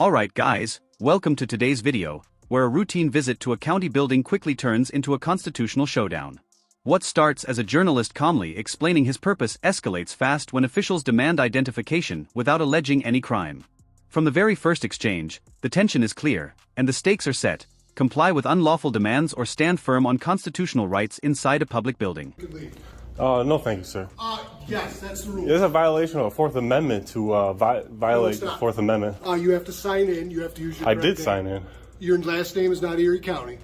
Alright guys, welcome to today's video, where a routine visit to a county building quickly turns into a constitutional showdown. What starts as a journalist calmly explaining his purpose escalates fast when officials demand identification without alleging any crime. From the very first exchange, the tension is clear, and the stakes are set: comply with unlawful demands or stand firm on constitutional rights inside a public building. No thank you, sir. Yes, that's the rule. There's a violation of the Fourth Amendment to violate the Fourth Amendment. You have to sign in. You have to use your I correct did name. sign in. Your last name is not Erie County.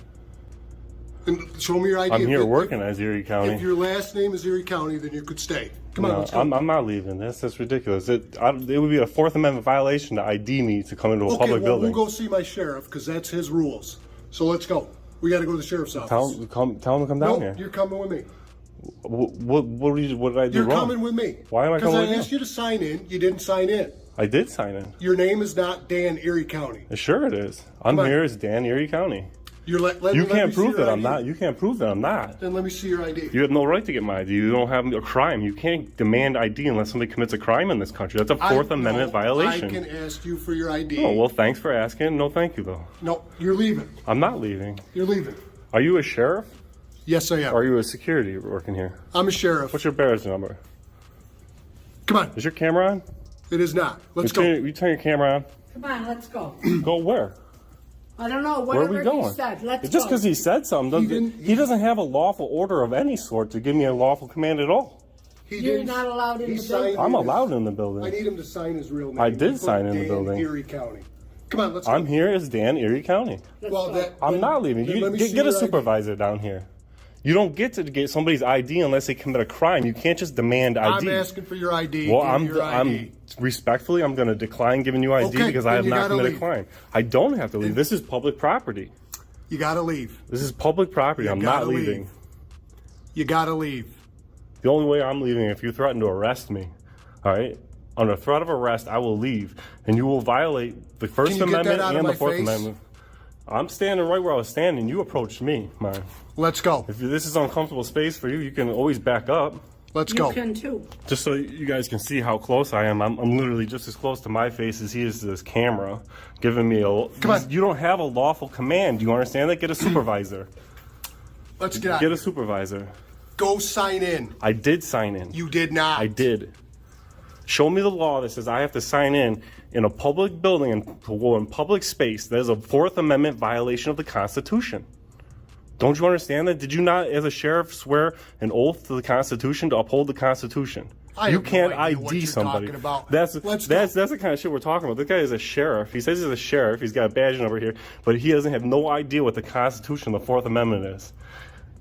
And show me your ID. I'm here working as Erie County. If your last name is Erie County, then you could stay. Come on, let's go. I'm not leaving. That's ridiculous. It would be a Fourth Amendment violation to ID me to come into a public building. We'll go see my sheriff because that's his rules. So let's go. We got to go to the sheriff's office. Tell him to come down here. You're coming with me. What did I do You're wrong? coming with me. Why am I coming with you? Because I asked you to sign in. You didn't sign in. I did sign in. Your name is not Dan Erie County. Sure it is. I'm here as Dan Erie County. You can't prove that I'm not. You can't prove that I'm not. Then let me see your ID. You have no right to get my ID. You don't have a crime. You can't demand ID unless somebody commits a crime in this country. That's a Fourth Amendment violation. I can ask you for your ID. Oh, well, thanks for asking. No, thank you, though. No, you're leaving. I'm not leaving. You're leaving. Are you a sheriff? Yes, I am. Or are you a security working here? I'm a sheriff. What's your badge number? Come on. Is your camera on? It is not. Let's go. go. You turn your camera on. Come on, let's go. Go where? I don't know. Where are we Whatever going? he said, let's go. Just because he said something, he doesn't have a lawful order of any sort to give me a lawful command at all. You're not allowed in the building. I'm allowed in the building. I need him to sign his real name. I did sign in the building. Erie County. Come on, let's go. I'm here as Dan Erie County. I'm not leaving. You get a supervisor down here. You don't get to get somebody's ID unless they commit a crime. You can't just demand ID. I'm asking for your ID. Well, I'm respectfully, I'm going to decline giving you ID because I have not committed a crime. I don't have to leave. This is public property. You got to leave. This is public property. I'm not leaving. You got to leave. The only way I'm leaving is if you threaten to arrest me. All right? Under threat of arrest, I will leave, and you will violate the First Amendment and the Fourth Amendment. I'm standing right where I was standing. You approached me, man. Let's go. If this is uncomfortable space for you, you can always back up. Let's go. You can too. Just so you guys can see how close I am. I'm literally just as close to my face as he is to this camera, giving me a. Come on. You don't have a lawful command. Do you understand that? Get a supervisor. Let's get out. Get a supervisor. Go sign in. I did sign in. You did not. I did. Show me the law that says I have to sign in a public building and to go in public space. That is a Fourth Amendment violation of the Constitution. Don't you understand that? Did you not, as a sheriff, swear an oath to the Constitution to uphold the Constitution? You can't ID somebody. That's the kind of shit we're talking about. This guy is a sheriff. He says he's a sheriff. He's got a badge number here, but he doesn't have no idea what the Constitution, the Fourth Amendment is.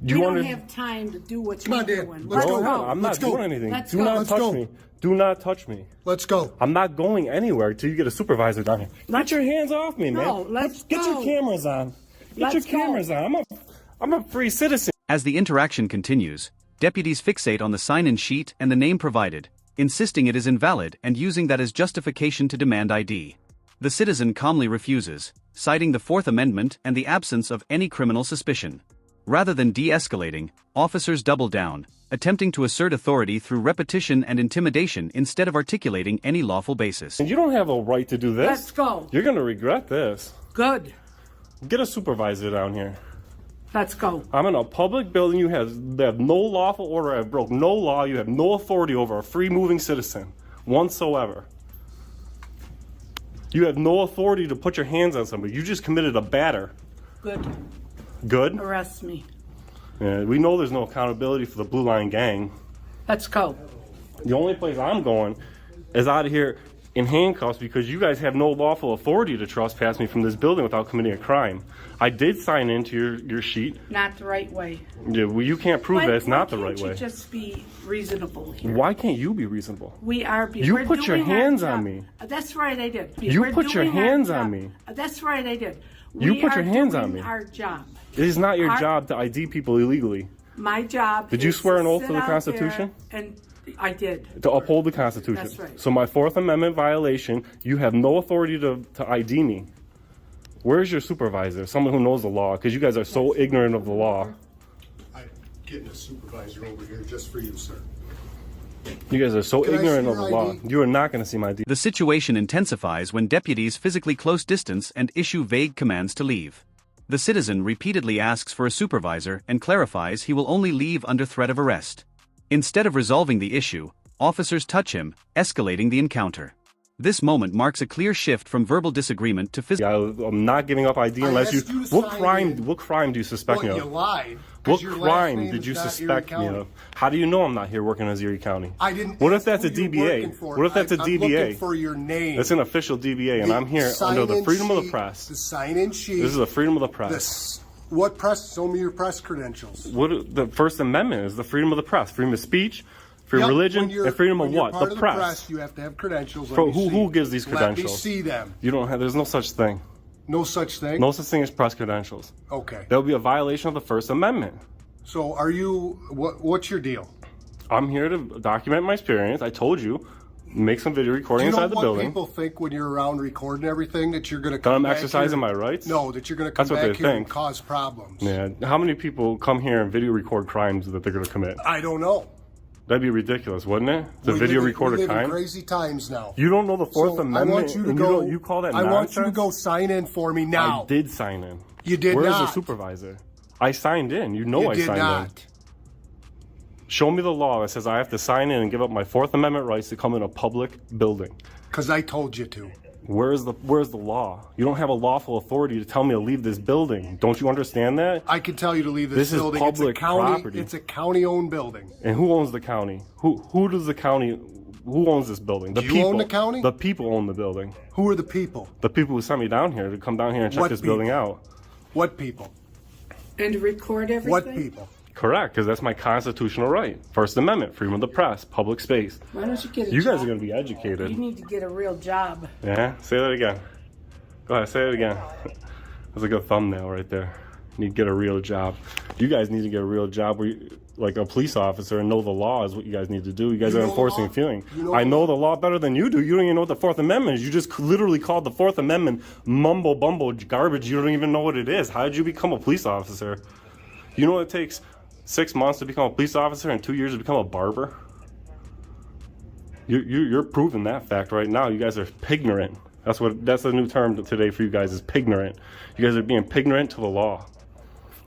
We don't have time to do what you're doing. Let's go. I'm not doing anything. Do not touch me. Do not touch me. Let's go. I'm not going anywhere till you get a supervisor down here. Get your hands off me, man. No, let's go. Get your cameras on. Get your cameras on. I'm a free citizen. As the interaction continues, deputies fixate on the sign-in sheet and the name provided, insisting it is invalid and using that as justification to demand ID. The citizen calmly refuses, citing the Fourth Amendment and the absence of any criminal suspicion. Rather than de-escalating, officers double down, attempting to assert authority through repetition and intimidation instead of articulating any lawful basis. And you don't have a right to do this. Let's go. You're going to regret this. Good. Get a supervisor down here. Let's go. I'm in a public building. You have no lawful order. I've broke no law. You have no authority over a free-moving citizen whatsoever. You have no authority to put your hands on somebody. You just committed a batter. Good. Good? Arrest me. Yeah, we know there's no accountability for the Blue Line Gang. Let's go. The only place I'm going is out of here in handcuffs because you guys have no lawful authority to trespass me from this building without committing a crime. I did sign into your sheet. Not the right way. Yeah, well, you can't prove that it's not the right way. Why can't you just be reasonable here? Why can't you be reasonable? We are. You put your hands on me. That's right, I did. You put your hands on me. That's right, I did. You put your hands on me. Our job. It is not your job to ID people illegally. My job. Did you swear an oath to the Constitution? And I did. To uphold the Constitution. That's right. So my Fourth Amendment violation, you have no authority to ID me. Where's your supervisor? Someone who knows the law, because you guys are so ignorant of the law. I'm getting a supervisor over here just for you, sir. You guys are so Can I see ignorant of your the law. ID? You are not going to see my ID. The situation intensifies when deputies physically close distance and issue vague commands to leave. The citizen repeatedly asks for a supervisor and clarifies he will only leave under threat of arrest. Instead of resolving the issue, officers touch him, escalating the encounter. This moment marks a clear shift from verbal disagreement to physical. I'm not giving up ID unless you. asked you to What sign crime? in. What crime do you suspect me Well, you of? lied. What 'cause your last crime name did is you not suspect Erie me County. of? How do you know I'm not here working as Erie County? I didn't. What if ask that's a who you're DBA? working for. What if that's a I'm DBA? looking for your name. That's an official DBA, and I'm here The under the sign-in freedom of the sheet- press. The sign-in sheet. This is the freedom of the press. What press? Show me your press credentials. What the First Amendment is the freedom of the press, freedom of speech, freedom Yep, of when religion, you're- and freedom when of you're what? part The of press. You have to have credentials. Let Bro, me see. who gives these Let credentials? me see them. You don't have. There's no such thing. No such thing. No such thing as press credentials. Okay. That would be a violation of the First Amendment. So are you? What's your deal? I'm here to document my experience. I told you, make some video recording Do you know inside the what building. people think when you're around recording everything that you're going to That come I'm back exercising here? my rights? No, that you're going to come That's what back they here and think. cause problems. Yeah. How many people come here and video record crimes that they're going to commit? I don't know. That'd be ridiculous, wouldn't it? The We video live in- recorded we live in crime. crazy times now. You don't know the Fourth So Amendment. I want you to and go. you call that I nonsense? want you to go sign in for me now. I did sign in. You did Where's not. the supervisor? I signed in. You know You I did signed not. in. Show me the law that says I have to sign in and give up my Fourth Amendment rights to come in a public building. Because I told you to. Where's the law? You don't have a lawful authority to tell me to leave this building. Don't you understand that? I can tell you to leave This this is building. public it's a county. property. It's a county-owned building. And who owns the county? Who does the county? Who owns this building? The Do you people own the county? The people own the building. Who are the people? The people who sent me down here to come down here and check What this people? building out. What people? And to record everything? What people? Correct, because that's my constitutional right. First Amendment, freedom of the press, public space. Why don't you get a You job? guys are going to be educated. You need to get a real job. Yeah, say that again. Go ahead, say it again. That's a good thumbnail right there. You need to get a real job. You guys need to get a real job where you, like a police officer, and know the law is what you guys need to do. You guys You are know the enforcing law? feeling. You know I the know law? the law better than you do. You don't even know what the Fourth Amendment is. You just literally called the Fourth Amendment mumble bumble garbage. You don't even know what it is. How did you become a police officer? You know it takes 6 months to become a police officer and 2 years to become a barber? You're proving that fact right now. You guys are pignorant. That's the new term today for you guys is pignorant. You guys are being pignorant to the law.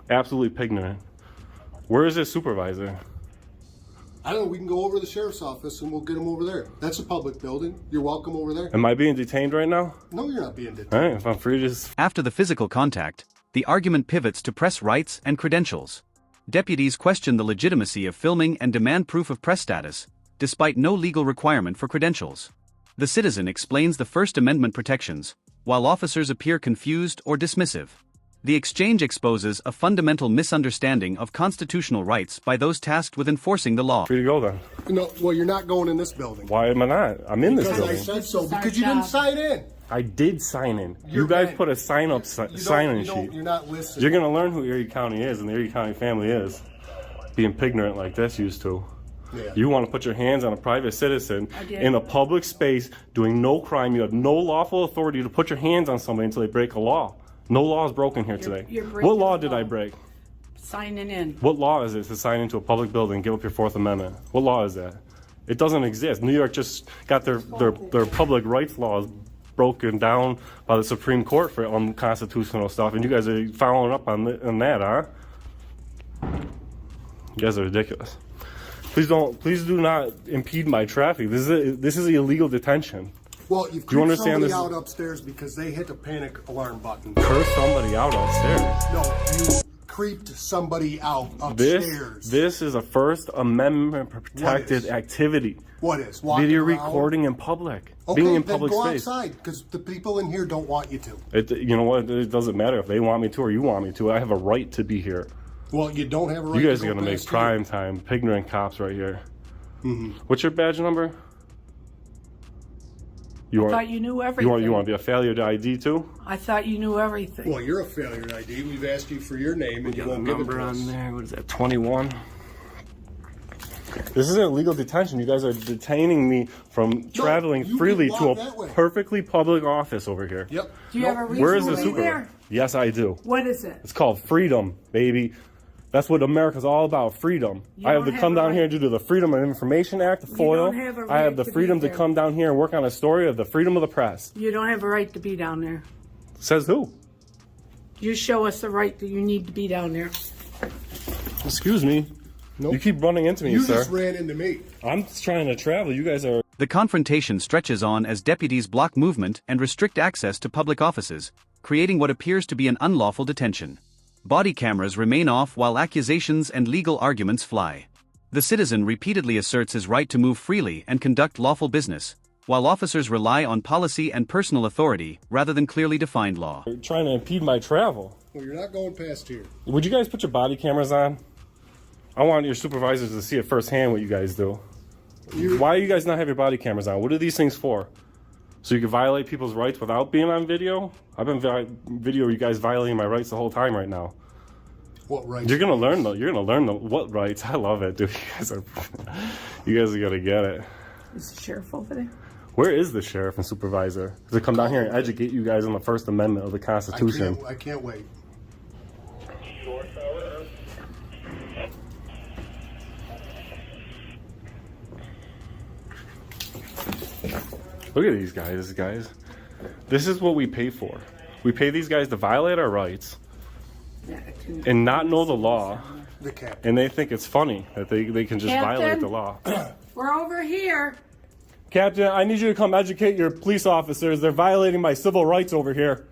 Absolutely pignorant. Where is this supervisor? I don't know. We can go over to the sheriff's office and we'll get him over there. That's a public building. You're welcome over there. Am I being detained right now? No, you're not being detained. All right, if I'm free to just... After the physical contact, the argument pivots to press rights and credentials. Deputies question the legitimacy of filming and demand proof of press status, despite no legal requirement for credentials. The citizen explains the First Amendment protections, while officers appear confused or dismissive. The exchange exposes a fundamental misunderstanding of constitutional rights by those tasked with enforcing the law. Free to go then. No, well, you're not going in this building. Why am I not? I'm in this Because I building. said so. This is our Because you didn't job. sign in. I did sign in. You're You guys right. put a sign-in sheet. You're not listening. You're gonna learn who Erie County is and the Erie County family is. Being pignorant like this used to. Yeah. You want to put your hands on a private citizen I did. in a public space doing no crime. You have no lawful authority to put your hands on somebody until they break a law. No law is broken here today. you're breaking What law the did law. I break? Signing in. What law is it to sign into a public building and give up your Fourth Amendment? What law is that? It doesn't exist. New York just got their public rights laws broken down by the Supreme Court for unconstitutional stuff, and you guys are following up on that, huh? You guys are ridiculous. Please do not impede my traffic. This is illegal detention. Well, you've Do you creeped understand somebody this? out upstairs because they hit the panic alarm button. Curse somebody out upstairs. No, you creeped somebody out upstairs. This is a First Amendment protected is? activity. What is? Walking Video around? recording in public. Okay, Being in then public go space. outside because the people in here don't want you to. You know what? It doesn't matter if they want me to or you want me to. I have a right to be here. Well, you don't have a right You guys to are go gonna make past prime time. Ignorant cops right here. Mm-hmm. What's your badge number? You I thought you knew everything. You want to be a failure to ID too? I thought you knew everything. you. Well, you're a failure at ID. We've asked you for your name and you won't give it to us. there. What is that? 21. This isn't illegal detention. You guys are detaining me from traveling you freely can to walk that way. a perfectly public office over here. Yep. Do you have a reason Where is to the be supervisor? there? Yes, I do. What is it? It's called freedom, baby. That's what America's all about, freedom. I have to come down here to do the Freedom of Information Act, the FOIL. I have the freedom to come down here and work on a story of the freedom of the press. You don't have a right to be down there. Says who? You show us the right that you need to be down there. Excuse me. Nope. You keep running into me, You sir. just ran into me. I'm just trying to travel. You guys are... The confrontation stretches on as deputies block movement and restrict access to public offices, creating what appears to be an unlawful detention. Body cameras remain off while accusations and legal arguments fly. The citizen repeatedly asserts his right to move freely and conduct lawful business, while officers rely on policy and personal authority rather than clearly defined law. You're trying to impede my travel. Well, you're not going past here. Would you guys put your body cameras on? I want your supervisors to see it firsthand what you guys do. Why do you guys not have your body cameras on? What are these things for? So you can violate people's rights without being on video? I've been video you guys violating my rights the whole time right now. What rights? You're gonna learn what rights. I love it, dude. You guys are gonna get it. Is the sheriff over there? Where is the sheriff and supervisor to come down here and educate you guys on the First Amendment of the Constitution? I can't wait. Look at these guys. This is what we pay for. We pay these guys to violate our rights and not know the law. The captain. And they think it's funny that they can just violate the law. We're over here. Captain, I need you to come educate your police officers. They're violating my civil rights over here.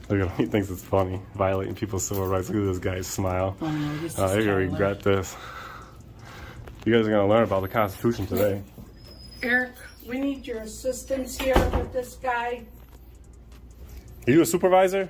Look at him. He thinks it's funny, violating people's civil rights. Look at this guy's smile. You're going to regret this. You guys are going to learn about the Constitution today. Eric, we need your assistance here with this guy. Are you a supervisor?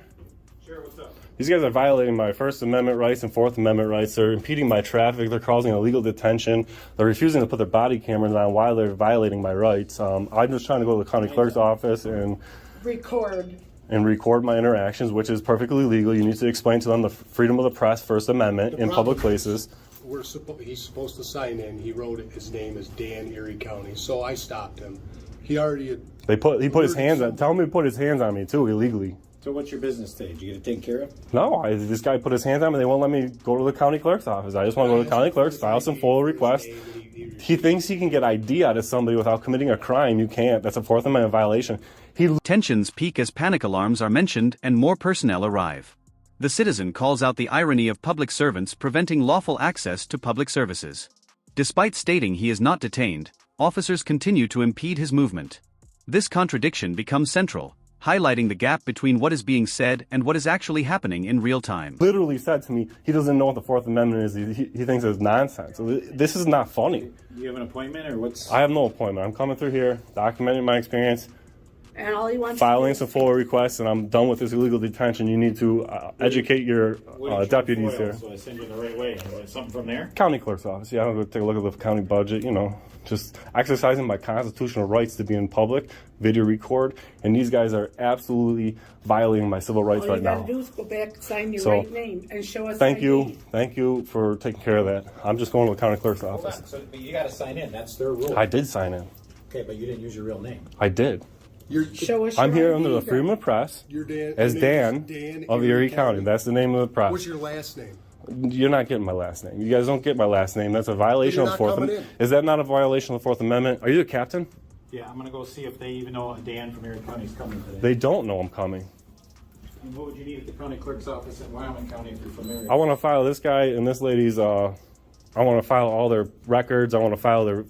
Sure, what's up? These guys are violating my First Amendment rights and Fourth Amendment rights. They're impeding my traffic. They're causing illegal detention. They're refusing to put their body cameras on while they're violating my rights. I'm just trying to go to the county clerk's office and record my interactions, which is perfectly legal. You need to explain to them the freedom of the press, First Amendment, in public places. He's supposed to sign in. He wrote it. His name is Dan, Erie County. So I stopped him. He already had... He put his hands on... Tell him he put his hands on me, too, illegally. So what's your business today? Did you get it taken care of? No, this guy put his hands on me. They won't let me go to the county clerk's office. I just want to go to the county clerk's, file some FOIL requests. He thinks he can get ID out of somebody without committing a crime. You can't. That's a Fourth Amendment violation. Tensions peak as panic alarms are mentioned and more personnel arrive. The citizen calls out the irony of public servants preventing lawful access to public services. Despite stating he is not detained, officers continue to impede his movement. This contradiction becomes central, highlighting the gap between what is being said and what is actually happening in real time. Literally said to me, he doesn't know what the Fourth Amendment is. He thinks it's nonsense. This is not funny. Do you have an appointment or what's... I have no appointment. I'm coming through here, documenting my experience, And all he wants filing some FOIL requests, and I'm done with this illegal detention. You need to educate your deputies here. So I send you the right way. Something from there? County clerk's office. Yeah, I'm going to take a look at the county budget, just exercising my constitutional rights to be in public, video record, and these guys are absolutely violating my civil rights right now. All you gotta do is go back and sign your right name and show us Thank ID. you. Thank you for taking care of that. I'm just going to the county clerk's office. Hold on. So, but you got to sign in. That's their rule. I did sign in. Okay, but you didn't use your real name. I did. Show us I'm your here ID under the then. freedom of press Your Dan, as your name Dan is of Erie County. That's the name of the press. What's your last name? You're not getting my last name. You guys don't get my last name. That's a violation of the Fourth Amendment. Is that not a violation of the Fourth Amendment? Are you the captain? Yeah, I'm going to go see if they even know Dan from Erie County is coming today. They don't know I'm coming. And what would you need at the county clerk's office in Wyoming County if you're from Erie? I want to file this guy and this lady's, I want to file all their records. I want to file their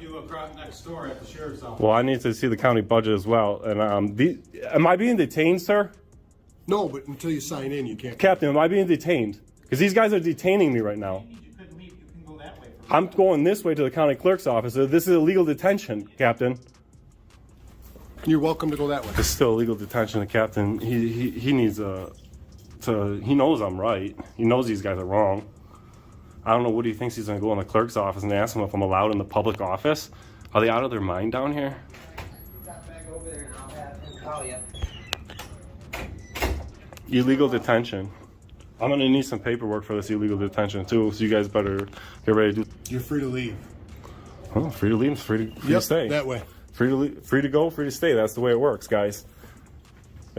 You across next door at the sheriff's office. well, I need to see the county budget as well. And am I being detained, sir? No, but until you sign in, you can't. Captain, am I being detained? Because these guys are detaining me right now. You couldn't leave. You can go that way. I'm going this way to the county clerk's office. This is illegal detention, Captain. You're welcome to go that way. It's still illegal detention. The captain, he needs he knows I'm right. He knows these guys are wrong. I don't know what he thinks he's going to go in the clerk's office and ask him if I'm allowed in the public office. Are they out of their mind down here? Illegal detention. I'm going to need some paperwork for this illegal detention too, so you guys better get ready to do. You're free to leave. Oh, free to leave, free to stay. That way. Free to go, free to stay. That's the way it works, guys.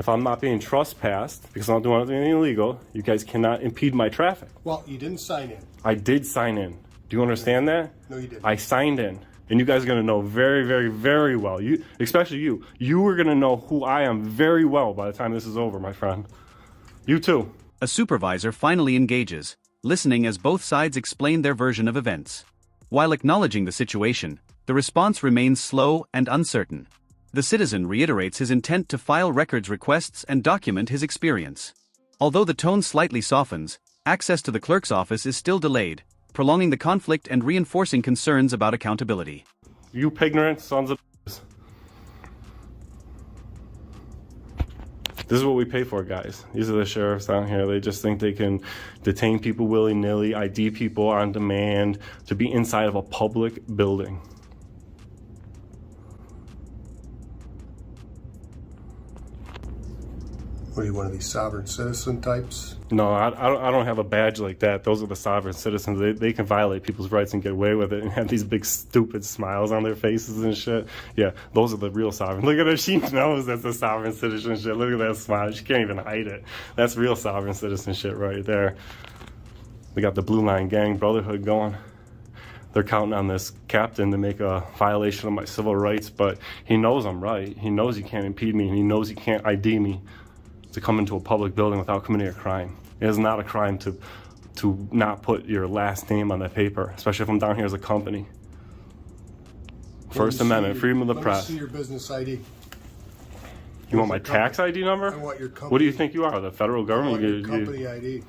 if I'm not being trespassed because I'm not doing anything illegal, you guys cannot impede my traffic. Well, you didn't sign in. I did sign in. Do you understand that? No, you didn't. I signed in. And you guys are going to know very, very, very well. You, especially you. You are going to know who I am very well by the time this is over, my friend. You too. A supervisor finally engages, listening as both sides explain their version of events. While acknowledging the situation, the response remains slow and uncertain. The citizen reiterates his intent to file records requests and document his experience. Although the tone slightly softens, access to the clerk's office is still delayed, prolonging the conflict and reinforcing concerns about accountability. You ignorant sons of bitches. This is what we pay for, guys. These are the sheriffs down here. They just think they can detain people willy-nilly, ID people on demand, to be inside of a public building. What are you, one of these sovereign citizen types? No, I don't have a badge like that. Those are the sovereign citizens. They can violate people's rights and get away with it and have these big stupid smiles on their faces and shit. Yeah, those are the real sovereign. Look at her. She knows that's a sovereign citizen shit. Look at that smile. She can't even hide it. That's real sovereign citizen shit right there. We got the Blue Line Gang Brotherhood going. They're counting on this captain to make a violation of my civil rights, but he knows I'm right. He knows he can't impede me, and he knows he can't ID me to come into a public building without committing a crime. It is not a crime to not put your last name on that paper, especially if I'm down here as a company. First Amendment, freedom of the press. Let me see your business ID. You want my tax ID number? I want your company. What do you think you are, the federal I government? want your company ID.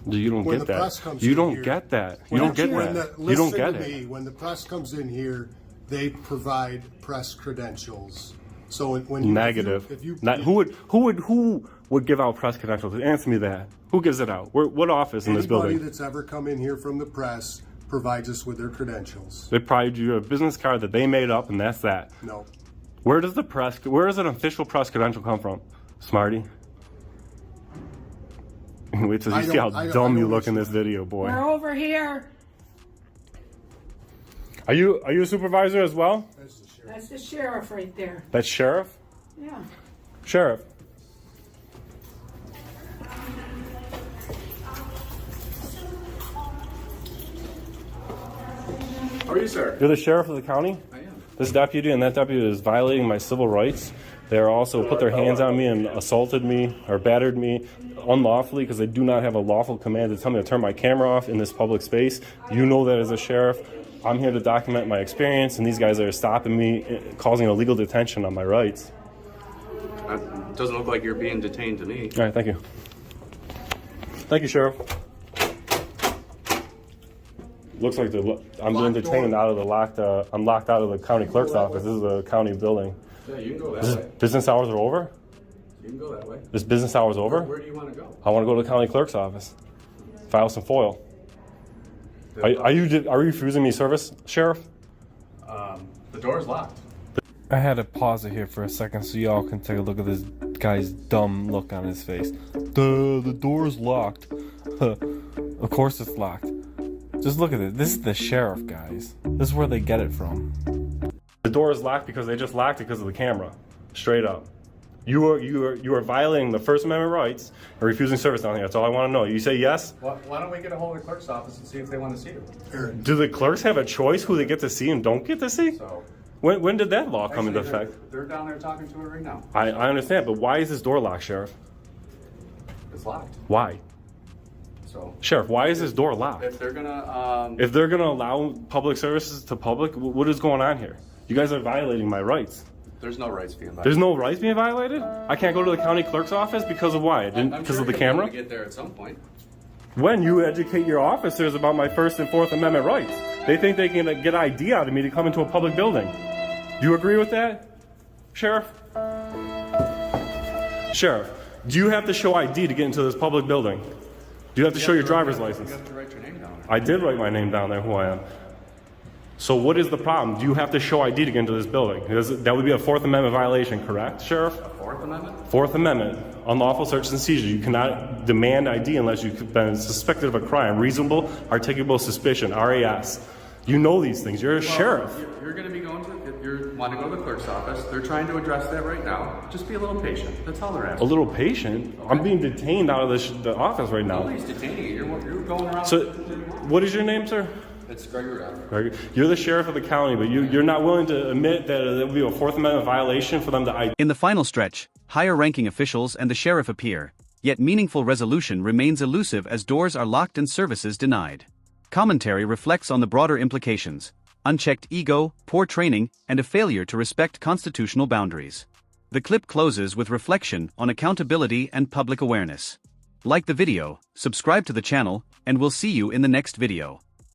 You don't When get the that. press comes You in don't here- get that. You don't get that. You don't get it. When the press comes in here, they provide press credentials. So when you Negative. if you Who would give out press credentials? Answer me that. Who gives it out? What office in this anybody building? that's ever come in here from the press provides us with their credentials. They provide you a business card that they made up, and that's that. No. Where does an official press credential come from, Smarty? Wait till you see how dumb you look in this video, boy. We're over here. Are you a supervisor as well? That's the sheriff right there. That's sheriff? Yeah. Sheriff. How are you, sir? You're the sheriff of the county? I am. This deputy and that deputy is violating my civil rights. They also put their hands on me and assaulted me or battered me unlawfully because they do not have a lawful command to tell me to turn my camera off in this public space. You know that as a sheriff. I'm here to document my experience, and these guys are stopping me, causing illegal detention on my rights. It doesn't look like you're being detained to me. All right, thank you. Thank you, Sheriff. Looks like I'm being detained out of the locked. I'm locked out of the county clerk's office. This is a county building. Yeah, you can go that way. Business hours are over? You can go that way. This business hours over? Where do you want to go? I want to go to the county clerk's office. File some FOIL. Are you refusing me service, Sheriff? The door's locked. I had to pause it here for a second so y'all can take a look at this guy's dumb look on his face. The door's locked. Of course it's locked. Just look at it. This is the sheriff, guys. This is where they get it from. The door is locked because they just locked it because of the camera. Straight up. You are violating the First Amendment rights and refusing service down here. That's all I want to know. You say yes? Why don't we get a hold of the clerk's office and see if they want to see you? Do the clerks have a choice who they get to see and don't get to see? So, When did that law come into actually, effect? they're down there talking to her right now. I understand, but why is this door locked, Sheriff? It's locked. Why? So, Sheriff, why is this door locked? if they're gonna, If they're going to allow public services to public, what is going on here? You guys are violating my rights. there's no rights being There's violated. no rights being violated? I can't go to the county clerk's office because of why? Because of the camera? To get there at some point. When you educate your officers about my First and Fourth Amendment rights, they think they can get ID out of me to come into a public building. Do you agree with that, Sheriff? Sheriff, do you have to show ID to get into this public building? Do you have to show your driver's license? You have to write your name down there. I did write my name down there, who I am. So what is the problem? Do you have to show ID to get into this building? That would be a Fourth Amendment violation, correct, Sheriff? Fourth Amendment? Fourth Amendment, unlawful search and seizure. You cannot demand ID unless you've been suspected of a crime. Reasonable, articulable suspicion, RAS. You know these things. You're a sheriff. You're going to be going to, you want to go to the clerk's office. They're trying to address that right now. Just be a little patient. That's all they're A asking. little patient? I'm being detained out of the office right now. Nobody's detaining you. You're going around. So, what is your name, sir? It's Gregory. Greg, you're the sheriff of the county, but you're not willing to admit that it would be a Fourth Amendment violation for them to... In the final stretch, higher-ranking officials and the sheriff appear, yet meaningful resolution remains elusive as doors are locked and services denied. Commentary reflects on the broader implications: unchecked ego, poor training, and a failure to respect constitutional boundaries. The clip closes with reflection on accountability and public awareness. Like the video, subscribe to the channel, and we'll see you in the next video.